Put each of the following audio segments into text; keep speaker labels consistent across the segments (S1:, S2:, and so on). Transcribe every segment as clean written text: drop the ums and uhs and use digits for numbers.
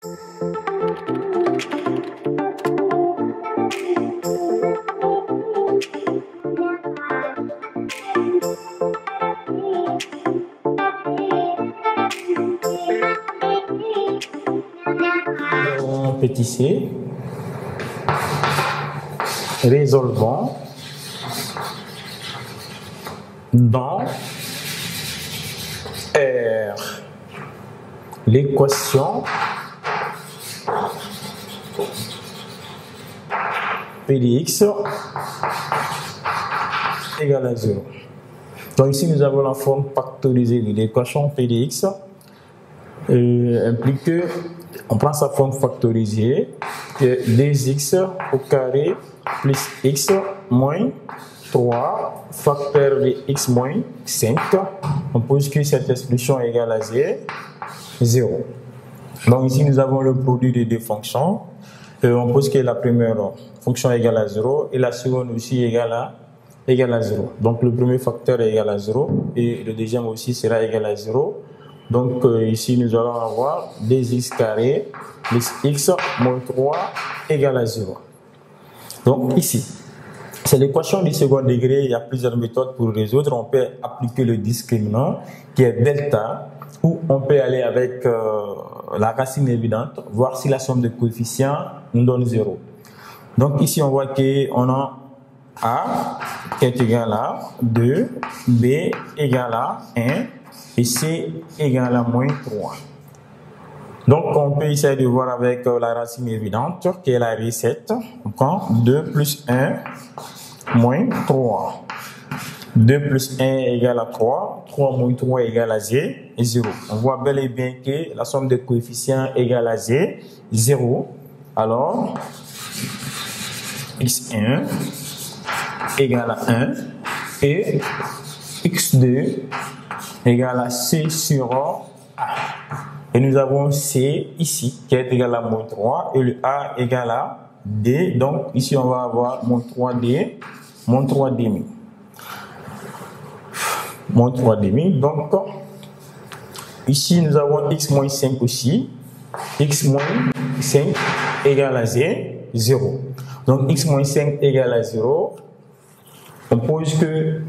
S1: Petit c, résolvons dans R l'équation P de x égale à 0. Donc ici nous avons la forme factorisée de l'équation P de x implique que on prend sa forme factorisée que 2x au carré plus x moins 3 facteur de x moins 5. On pose que cette expression est égale à 0. Donc ici nous avons le produit des deux fonctions. On pose que la première fonction est égale à 0 et la seconde aussi est égale à 0. Donc le premier facteur est égal à 0 et le deuxième aussi sera égal à 0. Donc ici nous allons avoir 2x carré plus x moins 3 égale à 0. Donc ici, c'est l'équation du second degré. Il y a plusieurs méthodes pour résoudre. On peut appliquer le discriminant qui est delta, ou on peut aller avec la racine évidente, voir si la somme de coefficients nous donne 0. Donc ici on voit qu'on a A qui est égal à 2, B égale à 1 et C égale à moins 3. Donc on peut essayer de voir avec la racine évidente qui est la recette. On prend 2 plus 1 moins 3. 2 plus 1 égale à 3. 3 moins 3 égale à 0. On voit bel et bien que la somme des coefficients égale à 0. Alors, x1 égale à 1 et x2 égale à c sur a. Et nous avons c ici qui est égal à moins 3 et le a égale à d. Donc ici on va avoir moins 3d, moins 3 demi. Moins 3 demi. Donc ici nous avons x moins 5 aussi. X moins 5 égale à 0. Donc x moins 5 égale à 0. On pose que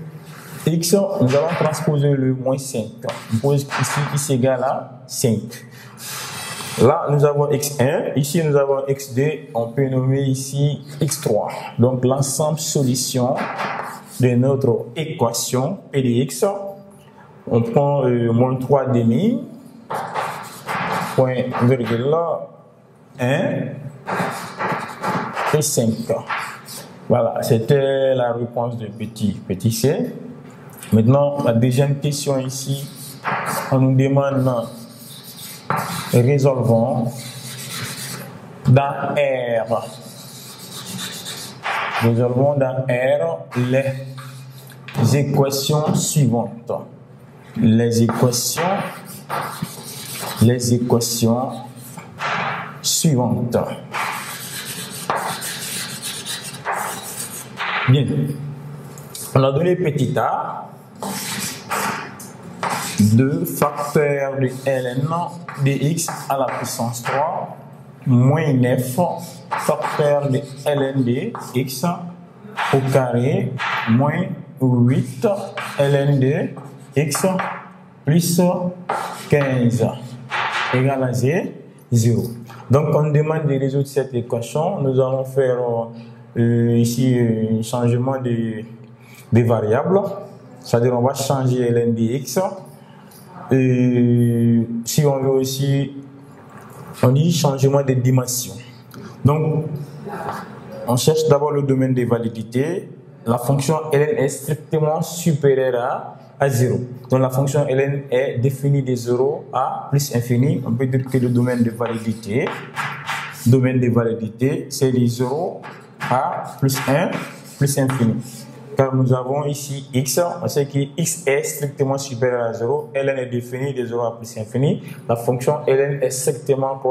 S1: x, nous allons transposer le moins 5. On pose ici x égale à 5. Là, nous avons x1. Ici, nous avons x2. On peut nommer ici x3. Donc, l'ensemble solution de notre équation P de x. On prend moins 3 demi, point virgule 1 et 5. Voilà, c'était la réponse de petit c. Maintenant, la deuxième question ici, on nous demande résolvons dans R. Résolvons dans R les équations suivantes. Les équations suivantes. Bien. On a donné petit a. 2 facteur de ln de x à la puissance 3 moins 9 facteur de ln de x au carré moins 8 ln de x plus 15 égale à 0. Donc on demande de résoudre cette équation. Nous allons faire ici un changement de variables. C'est-à-dire on va changer ln de x. Et si on veut aussi, on dit changement de dimension. Donc, on cherche d'abord le domaine de validité. La fonction ln est strictement supérieure à 0. Donc, la fonction ln est définie de 0 à plus infini. On peut dire que le domaine de validité, c'est de 0 à plus 1, plus infini. Car nous avons ici x, on sait que x est strictement supérieur à 0, ln est définie de 0 à plus infini, la fonction ln est strictement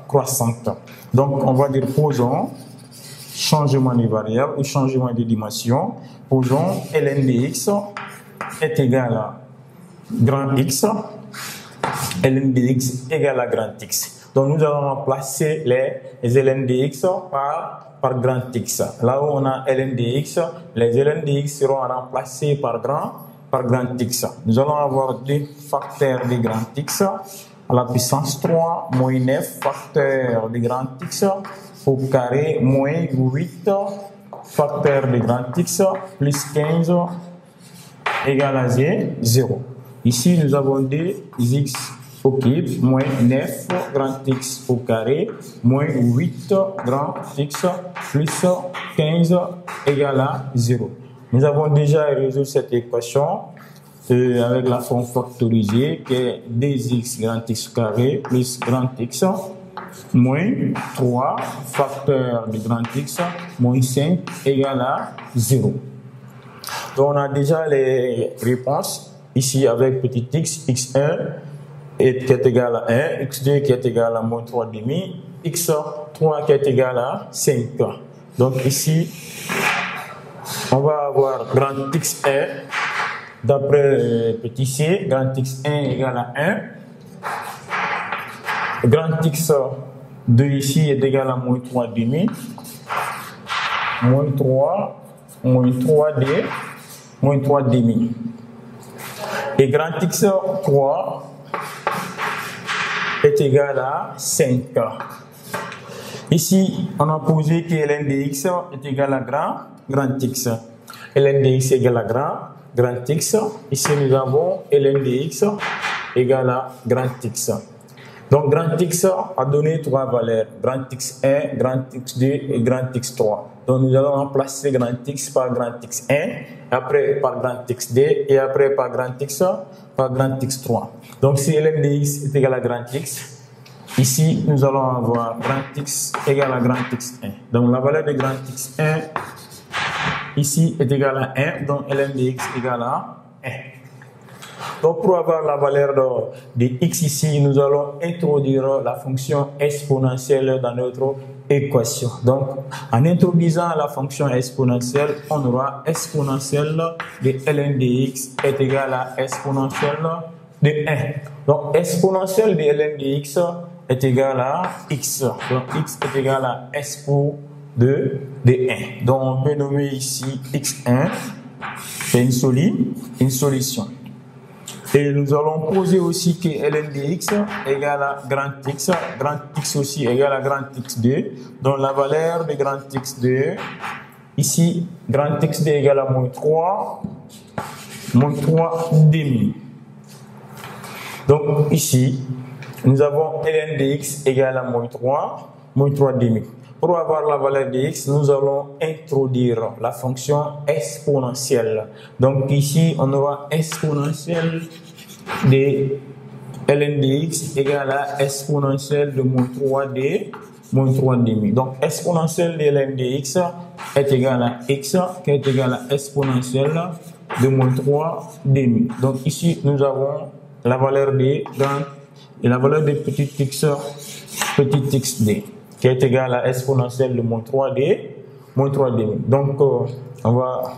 S1: croissante. Donc on va dire posons changement de variable ou changement de dimension, posons ln de x est égal à grand x, ln de x égale à grand x. Donc nous allons remplacer les ln de x par grand X. Là où on a ln de x, les ln de x seront remplacés par grand X. Nous allons avoir 2 facteurs de grand X à la puissance 3 moins 9 facteurs de grand X au carré moins 8 facteurs de grand X plus 15 égale à 0. Ici, nous avons 2x au cube moins 9 grand X au carré moins 8 grand X plus 15 égale à 0. Nous avons déjà résolu cette équation avec la forme factorisée qui est 2x grand X carré plus grand X moins 3 facteur de grand X moins 5 égale à 0. Donc on a déjà les réponses ici avec petit x, x1 qui est égal à 1, x2 qui est égal à moins 3 demi, x3 qui est égal à 5. Donc ici, on va avoir grand x1 d'après petit c, grand x1 égal à 1, grand x2 ici est égal à moins 3 demi, moins 3 demi. Et grand x3 est égal à 5. Ici, on a posé que ln de x est égal à grand X. Ln de x est égal à grand X. Ici, nous avons ln de x égal à grand X. Donc, grand X a donné 3 valeurs. Grand X1, grand X2 et grand X3. Donc, nous allons remplacer grand X par grand X1, après par grand X2 et après par grand X3. Donc, si ln de x est égal à grand X, ici, nous allons avoir grand X égal à grand X1. Donc, la valeur de grand X1 ici est égale à 1. Donc, ln de x est égal à 1. Donc, pour avoir la valeur de x ici, nous allons introduire la fonction exponentielle dans notre équation. Donc, en introduisant la fonction exponentielle, on aura exponentielle de ln de x est égal à exponentielle de 1. Donc, exponentielle de ln de x est égal à x. Donc, x est égal à expo de 1. Donc, on peut nommer ici x1, c'est une solution. Et nous allons poser aussi que ln de x égale à grand X aussi égale à grand X2. Donc la valeur de grand X2, ici, grand X2 égale à moins 3 demi. Donc ici, nous avons ln de x égale à moins 3 demi. Pour avoir la valeur de x, nous allons introduire la fonction exponentielle. Donc ici, on aura exponentielle de ln de x égale à exponentielle de moins 3 demi. Donc exponentielle de ln de x est égale à x qui est égal à exponentielle de moins 3 demi. Donc ici, nous avons la valeur de petit xd qui est égal à exponentielle de moins 3 demi. Donc, on va